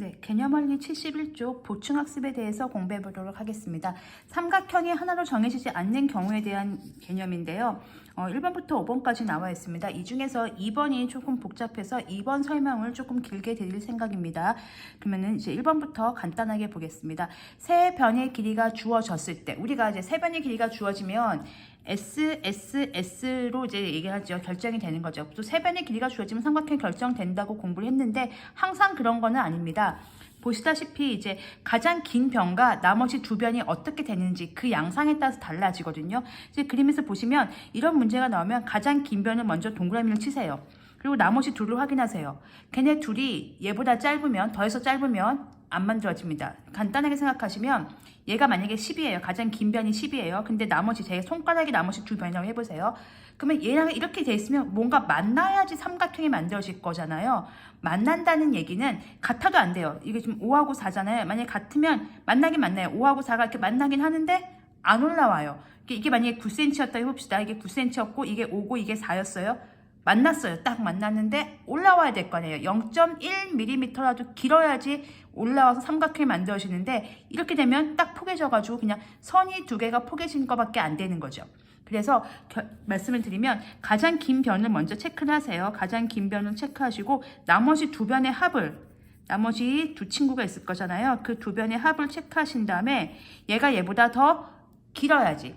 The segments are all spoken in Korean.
네, 개념원리 71쪽 보충학습에 대해서 공부해 보도록 하겠습니다. 삼각형이 하나로 정해지지 않는 경우에 대한 개념인데요. 1번부터 5번까지 나와 있습니다. 이 중에서 2번이 조금 복잡해서 2번 설명을 조금 길게 드릴 생각입니다. 그러면은 이제 1번부터 간단하게 보겠습니다. 세 변의 길이가 주어졌을 때, 우리가 이제 세 변의 길이가 주어지면 SSS로 이제 얘기하죠. 결정이 되는 거죠. 또 세 변의 길이가 주어지면 삼각형이 결정된다고 공부를 했는데 항상 그런 거는 아닙니다. 보시다시피 이제 가장 긴 변과 나머지 두 변이 어떻게 되는지 그 양상에 따라서 달라지거든요. 이제 그림에서 보시면 이런 문제가 나오면 가장 긴 변을 먼저 동그라미를 치세요. 그리고 나머지 둘을 확인하세요. 걔네 둘이 얘보다 짧으면, 더해서 짧으면 안 만들어집니다. 간단하게 생각하시면 얘가 만약에 10이에요. 가장 긴 변이 10이에요. 근데 나머지 제 손가락이 나머지 두 변이라고 해보세요. 그러면 얘랑 이렇게 돼 있으면 뭔가 만나야지 삼각형이 만들어질 거잖아요. 만난다는 얘기는 같아도 안 돼요. 이게 지금 5하고 4잖아요. 만약에 같으면 만나긴 만나요. 5하고 4가 이렇게 만나긴 하는데 안 올라와요. 이게 만약에 9cm였다 해봅시다. 이게 9cm였고 이게 5고 이게 4였어요. 만났어요. 딱 만났는데 올라와야 될 거 아니에요. 0.1mm라도 길어야지 올라와서 삼각형이 만들어지는데 이렇게 되면 딱 포개져가지고 그냥 선이 두 개가 포개진 것밖에 안 되는 거죠. 그래서 말씀을 드리면 가장 긴 변을 먼저 체크를 하세요. 가장 긴 변을 체크하시고 나머지 두 변의 합을, 나머지 두 친구가 있을 거잖아요. 그 두 변의 합을 체크하신 다음에 얘가 얘보다 더 길어야지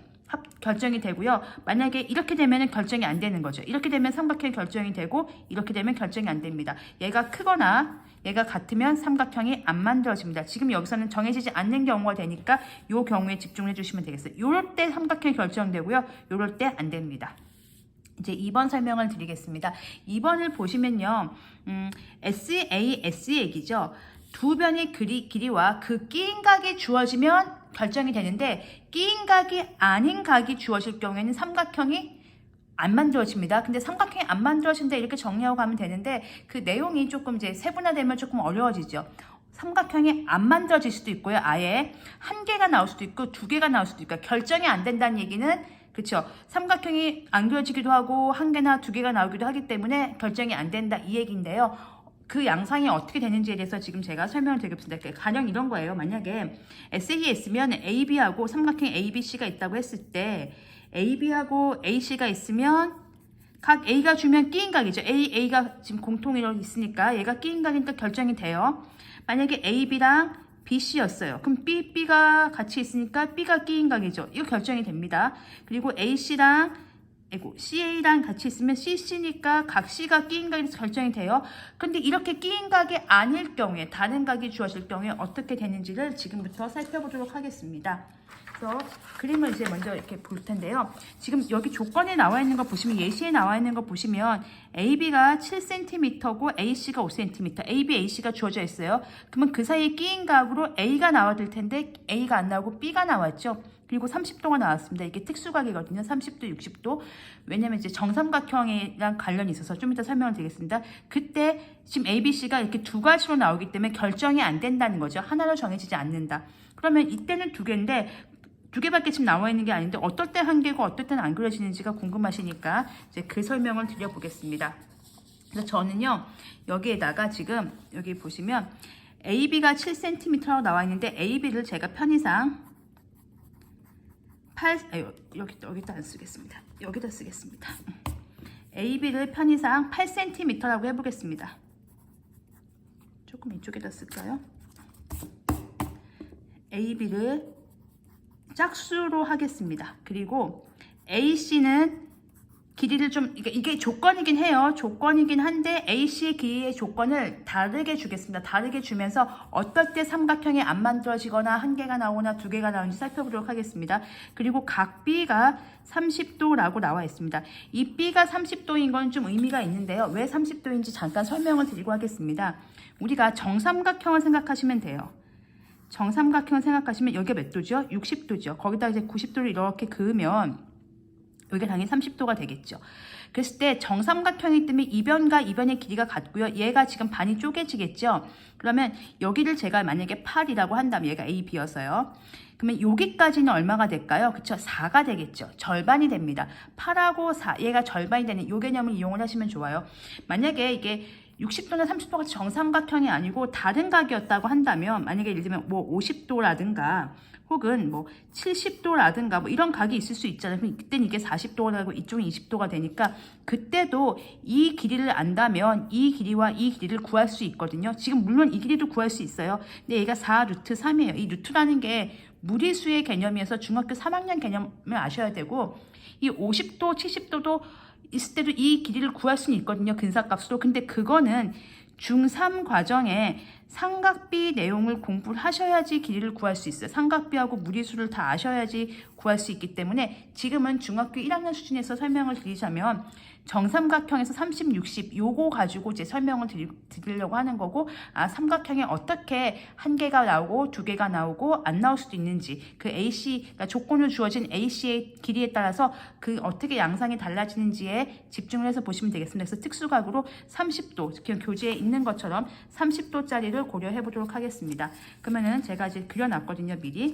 결정이 되고요. 만약에 이렇게 되면 결정이 안 되는 거죠. 이렇게 되면 삼각형이 결정이 되고 이렇게 되면 결정이 안 됩니다. 얘가 크거나 얘가 같으면 삼각형이 안 만들어집니다. 지금 여기서는 정해지지 않는 경우가 되니까 이 경우에 집중을 해주시면 되겠어요. 이럴 때 삼각형이 결정되고요. 이럴 때 안 됩니다. 이제 2번 설명을 드리겠습니다. 2번을 보시면요. SAS 얘기죠. 두 변의 길이와 그 끼인 각이 주어지면 결정이 되는데 끼인 각이 아닌 각이 주어질 경우에는 삼각형이 안 만들어집니다. 근데 삼각형이 안 만들어진다 이렇게 정리하고 가면 되는데 그 내용이 조금 이제 세분화되면 조금 어려워지죠. 삼각형이 안 만들어질 수도 있고요. 아예 한 개가 나올 수도 있고 두 개가 나올 수도 있고 결정이 안 된다는 얘기는 그렇죠. 삼각형이 안 그려지기도 하고 한 개나 두 개가 나오기도 하기 때문에 결정이 안 된다 이 얘기인데요. 그 양상이 어떻게 되는지에 대해서 지금 제가 설명을 드리겠습니다. 가령 이런 거예요. 만약에 SAS면 AB하고 삼각형 ABC가 있다고 했을 때 AB하고 AC가 있으면 각 A가 주면 끼인 각이죠. A가 지금 공통으로 있으니까 얘가 끼인 각이니까 결정이 돼요. 만약에 AB랑 BC였어요. 그럼 B가 같이 있으니까 B가 끼인 각이죠. 이거 결정이 됩니다. 그리고 AC랑 CA랑 같이 있으면 CC니까 각 C가 끼인 각에서 결정이 돼요. 근데 이렇게 끼인 각이 아닐 경우에 다른 각이 주어질 경우에 어떻게 되는지를 지금부터 살펴보도록 하겠습니다. 그래서 그림을 이제 먼저 이렇게 볼 텐데요. 지금 여기 조건에 나와 있는 거 보시면 예시에 나와 있는 거 보시면 AB가 7cm고 AC가 5cm, AB, AC가 주어져 있어요. 그러면 그 사이에 끼인 각으로 A가 나와야 될 텐데 A가 안 나오고 B가 나왔죠. 그리고 30도가 나왔습니다. 이게 특수각이거든요. 30도, 60도. 왜냐면 이제 정삼각형이랑 관련이 있어서 좀 이따 설명을 드리겠습니다. 그때 지금 ABC가 이렇게 두 가지로 나오기 때문에 결정이 안 된다는 거죠. 하나로 정해지지 않는다. 그러면 이때는 두 개인데 두 개밖에 지금 나와 있는 게 아닌데 어떨 때 한 개고 어떨 때는 안 그려지는지가 궁금하시니까 이제 그 설명을 드려보겠습니다. 그래서 저는요. 여기에다가 지금 여기 보시면 AB가 7cm라고 나와 있는데 AB를 제가 편의상 여기다 안 쓰겠습니다. 여기다 쓰겠습니다. AB를 편의상 8cm라고 해보겠습니다. 조금 이쪽에다 쓸까요? AB를 짝수로 하겠습니다. 그리고 AC는 길이를 좀 이게 조건이긴 해요. 조건이긴 한데 AC의 길이의 조건을 다르게 주겠습니다. 다르게 주면서 어떨 때 삼각형이 안 만들어지거나 한 개가 나오나 두 개가 나오는지 살펴보도록 하겠습니다. 그리고 각 B가 30도라고 나와 있습니다. 이 B가 30도인 건 좀 의미가 있는데요. 왜 30도인지 잠깐 설명을 드리고 하겠습니다. 우리가 정삼각형을 생각하시면 돼요. 정삼각형을 생각하시면 여기가 몇 도죠? 60도죠. 거기다 이제 90도를 이렇게 그으면 여기가 당연히 30도가 되겠죠. 그랬을 때 정삼각형이기 때문에 이 변과 이 변의 길이가 같고요. 얘가 지금 반이 쪼개지겠죠. 그러면 여기를 제가 만약에 8이라고 한다면 얘가 A, B여서요. 그러면 여기까지는 얼마가 될까요? 그쵸? 4가 되겠죠. 절반이 됩니다. 8하고 4, 얘가 절반이 되는 이 개념을 이용을 하시면 좋아요. 만약에 이게 60도나 30도 같이 정삼각형이 아니고 다른 각이었다고 한다면, 만약에 예를 들면 뭐 50도라든가 혹은 뭐 70도라든가 뭐 이런 각이 있을 수 있잖아요. 그럼 그때는 이게 40도라고 이쪽은 20도가 되니까 그때도 이 길이를 안다면 이 길이와 이 길이를 구할 수 있거든요. 지금 물론 이 길이도 구할 수 있어요. 근데 얘가 4 루트 3이에요. 이 루트라는 게 무리수의 개념이어서 중학교 3학년 개념을 아셔야 되고, 이 50도, 70도도 있을 때도 이 길이를 구할 수는 있거든요. 근사값으로. 근데 그거는 중3 과정에 삼각비 내용을 공부를 하셔야지 길이를 구할 수 있어요. 삼각비하고 무리수를 다 아셔야지 구할 수 있기 때문에 지금은 중학교 1학년 수준에서 설명을 드리자면 정삼각형에서 30, 60 요거 가지고 이제 설명을 드리려고 하는 거고, 삼각형에 어떻게 한 개가 나오고 두 개가 나오고 안 나올 수도 있는지, 그 AC, 그러니까 조건을 주어진 AC의 길이에 따라서 그 어떻게 양상이 달라지는지에 집중을 해서 보시면 되겠습니다. 그래서 특수각으로 30도, 그냥 교재에 있는 것처럼 30도짜리를 고려해 보도록 하겠습니다. 그러면은 제가 이제 그려놨거든요, 미리.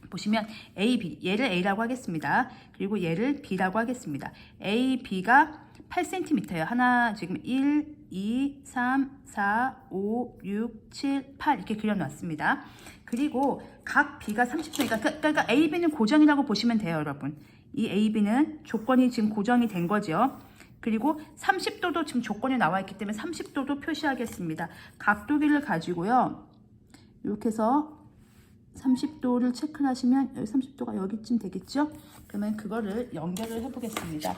보시면 A, B, 얘를 A라고 하겠습니다. 그리고 얘를 B라고 하겠습니다. A, B가 8cm예요. 하나, 지금 1, 2, 3, 4, 5, 6, 7, 8 이렇게 그려놨습니다. 그리고 각 B가 30도니까 그러니까 A, B는 고정이라고 보시면 돼요, 여러분. 이 A, B는 조건이 지금 고정이 된 거죠. 그리고 30도도 지금 조건이 나와 있기 때문에 30도도 표시하겠습니다. 각도기를 가지고요. 이렇게 해서 30도를 체크를 하시면 여기 30도가 여기쯤 되겠죠? 그러면 그거를 연결을 해보겠습니다.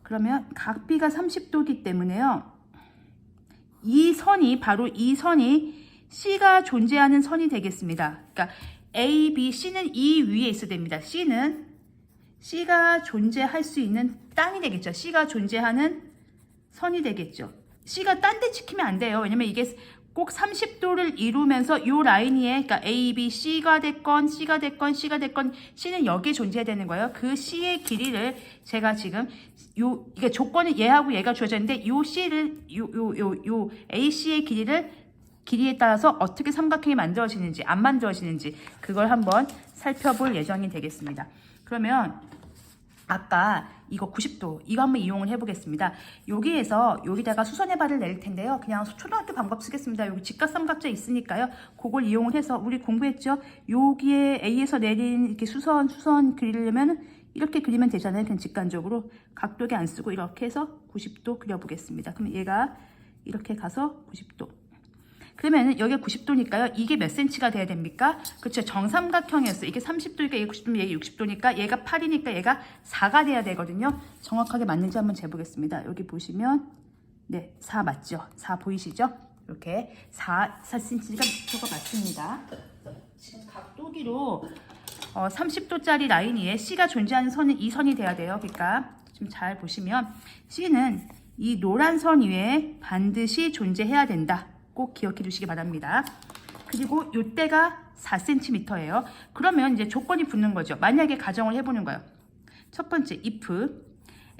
그러면 각 B가 30도이기 때문에요. 이 선이 바로 이 선이 C가 존재하는 선이 되겠습니다. 그러니까 A, B, C는 이 위에 있어야 됩니다. C는 C가 존재할 수 있는 땅이 되겠죠. C가 존재하는 선이 되겠죠. C가 딴 데 찍히면 안 돼요. 왜냐면 이게 꼭 30도를 이루면서 이 라인 위에, 그러니까 A, B, C가 됐건 C가 됐건 C가 됐건 C는 여기에 존재해야 되는 거예요. 그 C의 길이를 제가 지금 이게 조건은 얘하고 얘가 주어져 있는데 요 C를 요 AC의 길이에 따라서 어떻게 삼각형이 만들어지는지 안 만들어지는지 그걸 한번 살펴볼 예정이 되겠습니다. 그러면 아까 이거 90도 이거 한번 이용을 해보겠습니다. 여기에서 여기다가 수선의 발을 낼 텐데요. 그냥 초등학교 방법 쓰겠습니다. 여기 직각삼각자 있으니까요. 그걸 이용을 해서 우리 공부했죠. 여기에 A에서 내린 이렇게 수선 그리려면 이렇게 그리면 되잖아요. 그냥 직관적으로 각도기 안 쓰고 이렇게 해서 90도 그려보겠습니다. 그럼 얘가 이렇게 가서 90도. 그러면 여기가 90도니까요. 이게 몇 cm가 돼야 됩니까? 그렇죠. 정삼각형이었어요. 이게 30도니까 얘가 90도면 얘가 60도니까 얘가 8이니까 얘가 4가 돼야 되거든요. 정확하게 맞는지 한번 재보겠습니다. 여기 보시면 네, 4 맞죠? 4 보이시죠? 이렇게 4cm가 맞습니다. 지금 각도기로 30도짜리 라인 위에 C가 존재하는 선은 이 선이 돼야 돼요. 그러니까 좀 잘 보시면 C는 이 노란 선 위에 반드시 존재해야 된다. 꼭 기억해 주시기 바랍니다. 그리고 이때가 4cm예요. 그러면 이제 조건이 붙는 거죠. 만약에 가정을 해보는 거예요. 첫 번째, if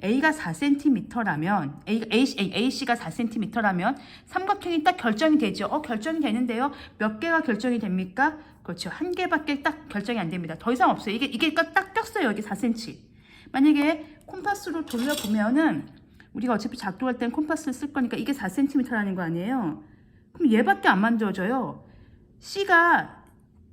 A가 4cm라면 AC가 4cm라면 삼각형이 딱 결정이 되죠. 결정이 되는데요. 몇 개가 결정이 됩니까? 그렇죠. 한 개밖에 딱 결정이 안 됩니다. 더 이상 없어요. 이게 딱 꼈어요. 여기 4cm. 만약에 콤파스로 돌려보면은 우리가 어차피 작동할 땐 콤파스를 쓸 거니까 이게 4cm라는 거 아니에요. 그럼 얘밖에 안 만들어져요. C가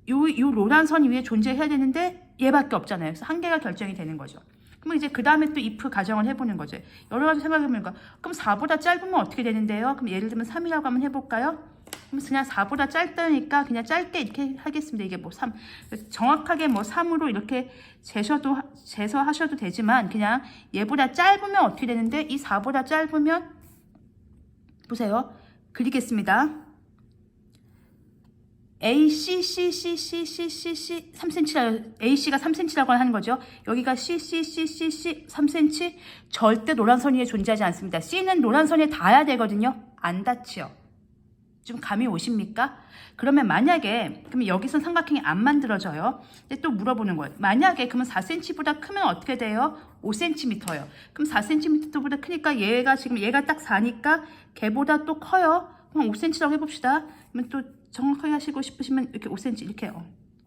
요 노란 선 위에 존재해야 되는데 얘밖에 없잖아요. 그래서 한 개가 결정이 되는 거죠. 그럼 이제 그 다음에 또 if 가정을 해보는 거죠. 여러 가지 생각해보니까 그럼 4보다 짧으면 어떻게 되는데요? 그럼 예를 들면 3이라고 한번 해볼까요? 그럼 그냥 4보다 짧다니까 그냥 짧게 이렇게 하겠습니다. 이게 뭐 3 정확하게 뭐 3으로 이렇게 재서하셔도 되지만 그냥 얘보다 짧으면 어떻게 되는데 이 4보다 짧으면 보세요. 그리겠습니다. AC, C 3cm, AC가 3cm라고 하는 거죠. 여기가 C 3cm. 절대 노란 선 위에 존재하지 않습니다. C는 노란 선에 닿아야 되거든요. 안 닿지요. 좀 감이 오십니까? 그러면 만약에 그러면 여기선 삼각형이 안 만들어져요. 근데 또 물어보는 거예요. 만약에 그러면 4cm보다 크면 어떻게 돼요? 5cm예요. 그럼 4cm보다 크니까 얘가 딱 4니까 걔보다 또 커요. 그럼 5cm라고 해봅시다. 그러면 또 정확하게 하시고 싶으시면 이렇게 5cm 이렇게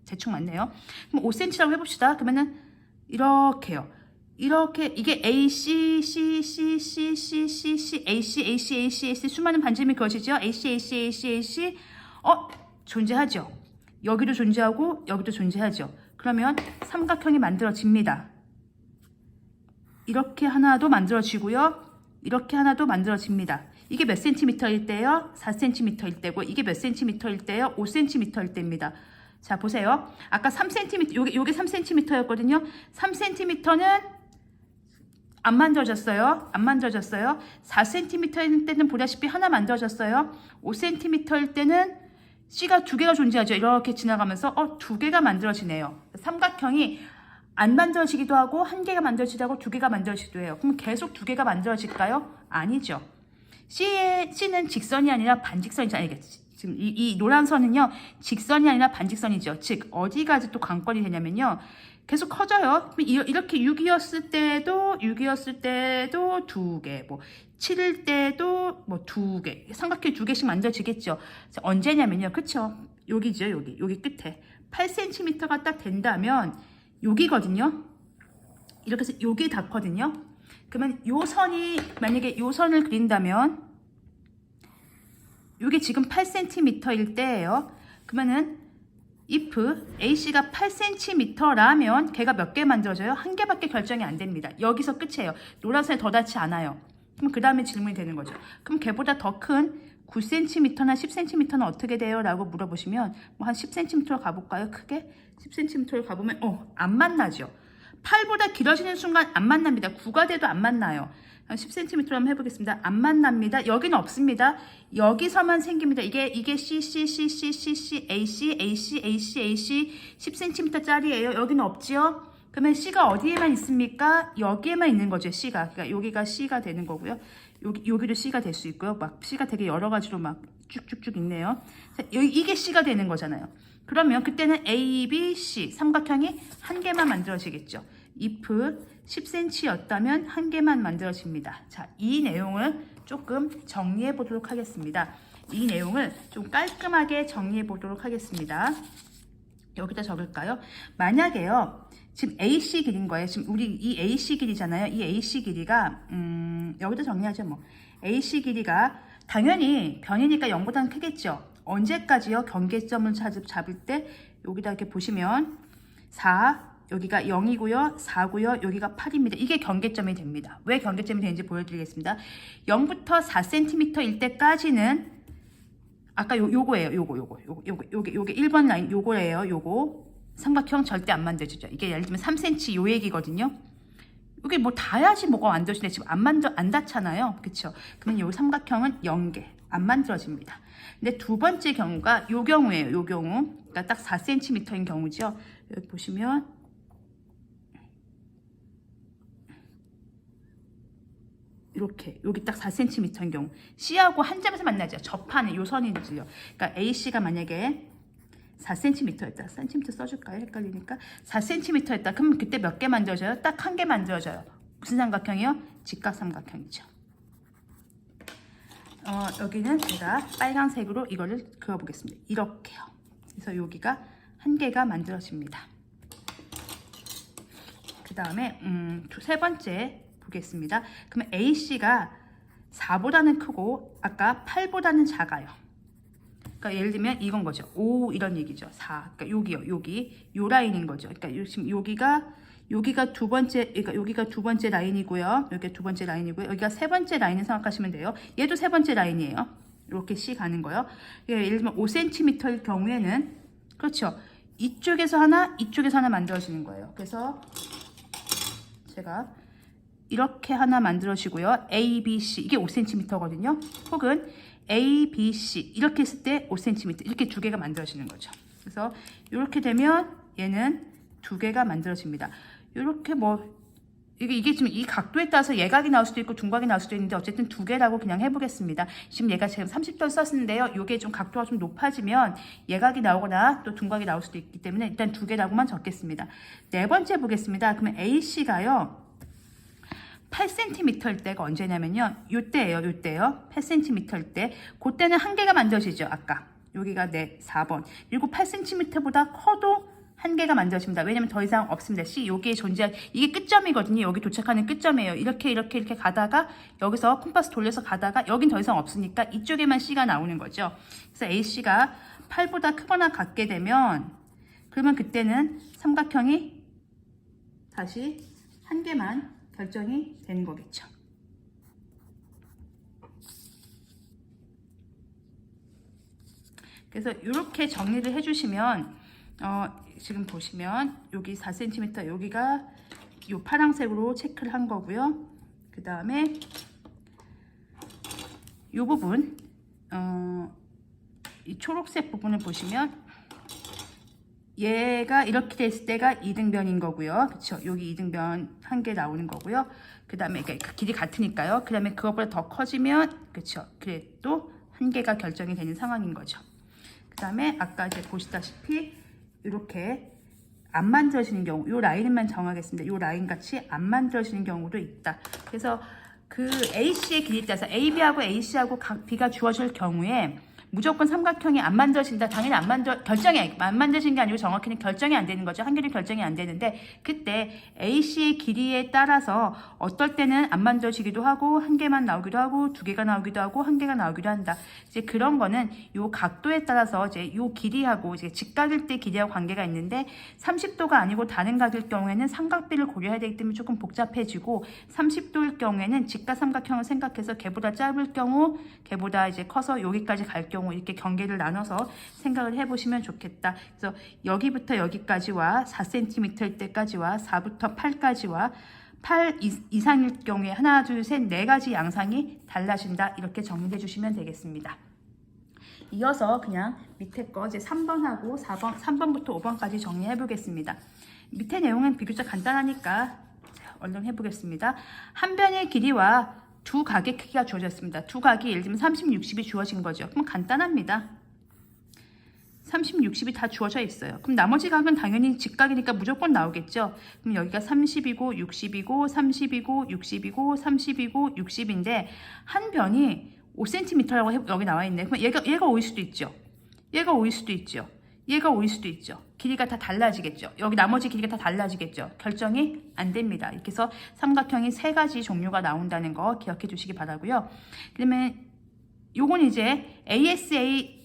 대충 맞네요. 그럼 5cm라고 해봅시다. 그러면은 이렇게요. 이렇게 이게 AC, C, C, C, C, C, C, AC, AC, AC, AC 수많은 반지름이 그것이죠. AC, AC, AC, AC 존재하죠. 여기도 존재하고 여기도 존재하죠. 그러면 삼각형이 만들어집니다. 이렇게 하나도 만들어지고요. 이렇게 하나도 만들어집니다. 이게 몇 센티미터일 때요? 4cm일 때고 이게 몇 센티미터일 때요? 5cm일 때입니다. 자 보세요. 아까 3cm 요게 3cm였거든요. 3cm는 안 만들어졌어요. 안 만들어졌어요. 4cm일 때는 보다시피 하나 만들어졌어요. 5cm일 때는 C가 두 개가 존재하죠. 이렇게 지나가면서 두 개가 만들어지네요. 삼각형이 안 만들어지기도 하고 한 개가 만들어지기도 하고 두 개가 만들어지기도 해요. 그럼 계속 두 개가 만들어질까요? 아니죠. C는 직선이 아니라 반직선이죠. 아니겠지. 지금 이 노란 선은요. 직선이 아니라 반직선이죠. 즉 어디가 또 관건이 되냐면요. 계속 커져요. 이렇게 6이었을 때도 두 개, 뭐 7일 때도 뭐 두 개, 삼각형 두 개씩 만들어지겠죠. 언제냐면요. 그쵸? 여기죠. 여기 끝에 8cm가 딱 된다면 여기거든요. 이렇게 해서 여기 닿거든요. 그러면 요 선이 만약에 요 선을 그린다면 이게 지금 8cm일 때예요. 그러면은 if AC가 8cm라면 걔가 몇 개 만들어져요? 한 개밖에 결정이 안 됩니다. 여기서 끝이에요. 노란선에 더 닿지 않아요. 그럼 그 다음에 질문이 되는 거죠. 그럼 걔보다 더 큰 9cm나 10cm는 어떻게 돼요? 라고 물어보시면 뭐 한 10cm로 가볼까요? 크게 10cm로 가보면 안 만나죠. 8보다 길어지는 순간 안 만납니다. 9가 돼도 안 만나요. 10cm로 한번 해보겠습니다. 안 만납니다. 여기는 없습니다. 여기서만 생깁니다. 이게 C, C, C, C, C, C, AC, AC, AC, AC 10cm 짜리예요. 여기는 없지요. 그러면 C가 어디에만 있습니까? 여기에만 있는 거죠. C가. 그러니까 여기가 C가 되는 거고요. 여기도 C가 될 수 있고요. 막 C가 되게 여러 가지로 막 쭉쭉쭉 있네요. 자, 이게 C가 되는 거잖아요. 그러면 그때는 A, B, C 삼각형이 한 개만 만들어지겠죠. if 10cm였다면 한 개만 만들어집니다. 자, 이 내용을 조금 정리해 보도록 하겠습니다. 이 내용을 좀 깔끔하게 정리해 보도록 하겠습니다. 여기다 적을까요? 만약에요. 지금 AC 길인 거예요. 지금 우리 이 AC 길이잖아요. 이 AC 길이가 여기다 정리하죠. 뭐 AC 길이가 당연히 변이니까 0보다는 크겠죠. 언제까지요? 경계점을 잡을 때 여기다 이렇게 보시면 4 여기가 0이고요. 4고요. 여기가 8입니다. 이게 경계점이 됩니다. 왜 경계점이 되는지 보여드리겠습니다. 0부터 4cm일 때까지는 아까 요거예요. 요게 1번 라인 요거예요. 요거 삼각형 절대 안 만들어지죠. 이게 예를 들면 3cm 요 얘기거든요. 여기 뭐 닿아야지 뭐가 만들어지는데 지금 안 닿잖아요. 그쵸? 그러면 요 삼각형은 0개 안 만들어집니다. 근데 두 번째 경우가 요 경우예요. 요 경우. 그러니까 딱 4cm인 경우죠. 여기 보시면 이렇게 여기 딱 4cm인 경우 C하고 한 점에서 만나죠. 접하는 요 선이지요. 그러니까 AC가 만약에 4cm였다. cm 써줄까요? 헷갈리니까 4cm였다. 그럼 그때 몇 개 만들어져요? 딱 한 개 만들어져요. 무슨 삼각형이요? 직각삼각형이죠. 여기는 제가 빨간색으로 이거를 그어보겠습니다. 이렇게요. 그래서 여기가 한 개가 만들어집니다. 그 다음에 세 번째 보겠습니다. 그러면 AC가 4보다는 크고 아까 8보다는 작아요. 그러니까 예를 들면 이건 거죠. 5 이런 얘기죠. 4. 그러니까 여기요. 여기 요 라인인 거죠. 그러니까 지금 여기가 두 번째, 그러니까 여기가 두 번째 라인이고요. 여기가 두 번째 라인이고요. 여기가 세 번째 라인을 생각하시면 돼요. 얘도 세 번째 라인이에요. 이렇게 C 가는 거요. 예를 들면 5cm일 경우에는 그렇죠. 이쪽에서 하나, 이쪽에서 하나 만들어지는 거예요. 그래서 제가 이렇게 하나 만들어지고요. A, B, C 이게 5cm거든요. 혹은 A, B, C 이렇게 했을 때 5cm 이렇게 두 개가 만들어지는 거죠. 그래서 이렇게 되면 얘는 두 개가 만들어집니다. 이렇게 뭐 이게 지금 이 각도에 따라서 예각이 나올 수도 있고 둔각이 나올 수도 있는데 어쨌든 두 개라고 그냥 해보겠습니다. 지금 얘가 지금 30도를 썼는데요. 이게 좀 각도가 좀 높아지면 예각이 나오거나 또 둔각이 나올 수도 있기 때문에 일단 두 개라고만 적겠습니다. 네 번째 보겠습니다. 그러면 AC가요. 8cm일 때가 언제냐면요. 요때예요. 8cm일 때. 그때는 한 개가 만들어지죠. 아까. 여기가 4번. 그리고 8cm보다 커도 한계가 만들어집니다. 왜냐면 더 이상 없습니다. C 여기에 존재한 이게 끝점이거든요. 여기 도착하는 끝점이에요. 이렇게 가다가 여기서 콤파스 돌려서 가다가 여긴 더 이상 없으니까 이쪽에만 C가 나오는 거죠. 그래서 AC가 8보다 크거나 같게 되면 그러면 그때는 삼각형이 다시 한계만 결정이 되는 거겠죠. 그래서 이렇게 정리를 해주시면 지금 보시면 여기 4cm 여기가 이 파란색으로 체크를 한 거고요. 그 다음에 이 부분 이 초록색 부분을 보시면 얘가 이렇게 됐을 때가 이등변인 거고요. 그쵸? 여기 이등변 한 개 나오는 거고요. 그 다음에 그 길이 같으니까요. 그 다음에 그것보다 더 커지면 그쵸? 그래도 한 개가 결정이 되는 상황인 거죠. 그 다음에 아까 이제 보시다시피 이렇게 안 만들어지는 경우, 이 라인만 정하겠습니다. 이 라인 같이 안 만들어지는 경우도 있다. 그래서 그 AC의 길이에 따라서 AB하고 AC하고 각 B가 주어질 경우에 무조건 삼각형이 안 만들어진다. 당연히 결정이 안 만들어진 게 아니고 정확히는 결정이 안 되는 거죠. 한계는 결정이 안 되는데 그때 AC의 길이에 따라서 어떨 때는 안 만들어지기도 하고 한 개만 나오기도 하고 두 개가 나오기도 하고 한 개가 나오기도 한다. 이제 그런 거는 요 각도에 따라서 이제 요 길이하고 이제 직각일 때 길이하고 관계가 있는데 30도가 아니고 다른 각일 경우에는 삼각비를 고려해야 되기 때문에 조금 복잡해지고 30도일 경우에는 직각 삼각형을 생각해서 걔보다 짧을 경우, 걔보다 이제 커서 여기까지 갈 경우 이렇게 경계를 나눠서 생각을 해보시면 좋겠다. 그래서 여기부터 여기까지와 4cm일 때까지와 4부터 8까지와 8 이상일 경우에 하나, 둘, 셋, 네 가지 양상이 달라진다. 이렇게 정리해 주시면 되겠습니다. 이어서 그냥 밑에 거 이제 3번하고 4번, 3번부터 5번까지 정리해 보겠습니다. 밑에 내용은 비교적 간단하니까 얼른 해보겠습니다. 한 변의 길이와 두 각의 크기가 주어졌습니다. 두 각이 예를 들면 30, 60이 주어진 거죠. 그럼 간단합니다. 30, 60이 다 주어져 있어요. 그럼 나머지 각은 당연히 직각이니까 무조건 나오겠죠. 그럼 여기가 30이고 60이고 30이고 60이고 30이고 60인데 한 변이 5cm라고 여기 나와 있네. 그럼 얘가 5일 수도 있죠. 얘가 5일 수도 있죠. 얘가 5일 수도 있죠. 길이가 다 달라지겠죠. 여기 나머지 길이가 다 달라지겠죠. 결정이 안 됩니다. 이렇게 해서 삼각형이 세 가지 종류가 나온다는 거 기억해 주시기 바라고요. 그러면 요건 이제 ASA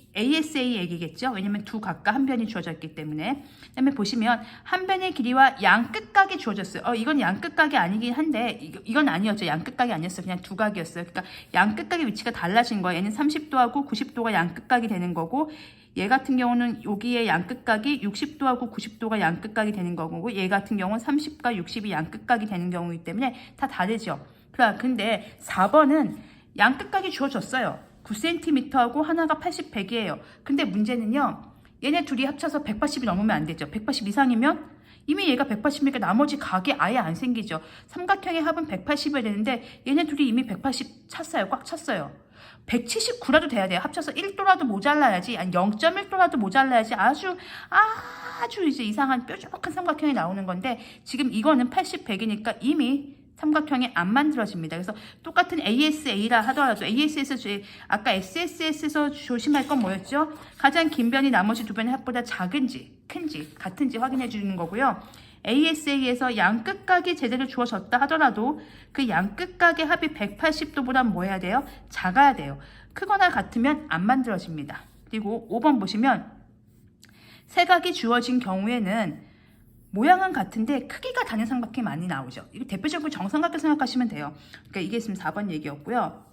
얘기겠죠. 왜냐면 두 각과 한 변이 주어져 있기 때문에. 그 다음에 보시면 한 변의 길이와 양끝각이 주어졌어요. 이건 양끝각이 아니긴 한데 이건 아니었죠. 양끝각이 아니었어요. 그냥 두 각이었어요. 그러니까 양끝각의 위치가 달라진 거예요. 얘는 30도하고 90도가 양끝각이 되는 거고 얘 같은 경우는 여기에 양끝각이 60도하고 90도가 양끝각이 되는 거고 얘 같은 경우는 30과 60이 양끝각이 되는 경우이기 때문에 다 다르죠. 근데 4번은 양끝각이 주어졌어요. 9cm하고 하나가 80, 100이에요. 근데 문제는요. 얘네 둘이 합쳐서 180이 넘으면 안 되죠. 180 이상이면 이미 얘가 180이니까 나머지 각이 아예 안 생기죠. 삼각형의 합은 180이어야 되는데 얘네 둘이 이미 180 찼어요. 꽉 찼어요. 179라도 돼야 돼요. 합쳐서 1도라도 모자라야지, 아니 0.1도라도 모자라야지 아주 이제 이상한 뾰족한 삼각형이 나오는 건데 지금 이거는 80, 100이니까 이미 삼각형이 안 만들어집니다. 그래서 똑같은 ASA라 하더라도 AS에서 아까 SSS에서 조심할 건 뭐였죠? 가장 긴 변이 나머지 두 변의 합보다 작은지 큰지 같은지 확인해 주는 거고요. ASA에서 양끝각이 제대로 주어졌다 하더라도 그 양끝각의 합이 180도보다 뭐 해야 돼요? 작아야 돼요. 크거나 같으면 안 만들어집니다. 그리고 5번 보시면 세 각이 주어진 경우에는 모양은 같은데 크기가 다른 삼각형이 많이 나오죠. 이거 대표적으로 정삼각형 생각하시면 돼요. 그러니까 이게 지금 4번 얘기였고요.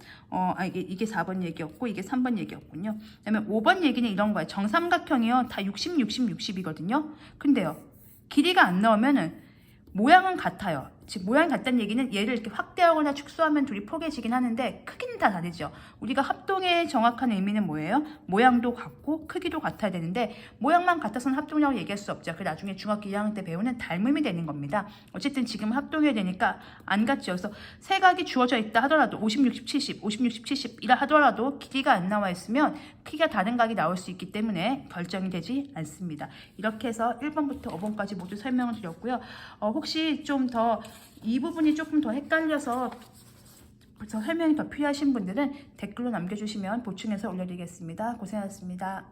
이게 4번 얘기였고 이게 3번 얘기였군요. 그다음에 5번 얘기는 이런 거예요. 정삼각형이요. 다 60, 60, 60이거든요. 근데요. 길이가 안 나오면은 모양은 같아요. 즉 모양이 같다는 얘기는 얘를 이렇게 확대하거나 축소하면 둘이 포개지긴 하는데 크기는 다 다르죠. 우리가 합동의 정확한 의미는 뭐예요? 모양도 같고 크기도 같아야 되는데 모양만 같아서는 합동이라고 얘기할 수 없죠. 그 나중에 중학교 2학년 때 배우는 닮음이 되는 겁니다. 어쨌든 지금 합동해야 되니까 안 같죠. 그래서 세 각이 주어져 있다 하더라도 50, 60, 70, 50, 60, 70이라 하더라도 길이가 안 나와 있으면 크기가 다른 각이 나올 수 있기 때문에 결정이 되지 않습니다. 이렇게 해서 1번부터 5번까지 모두 설명을 드렸고요. 혹시 좀 더 이 부분이 조금 더 헷갈려서 설명이 더 필요하신 분들은 댓글로 남겨주시면 보충해서 올려드리겠습니다. 고생하셨습니다.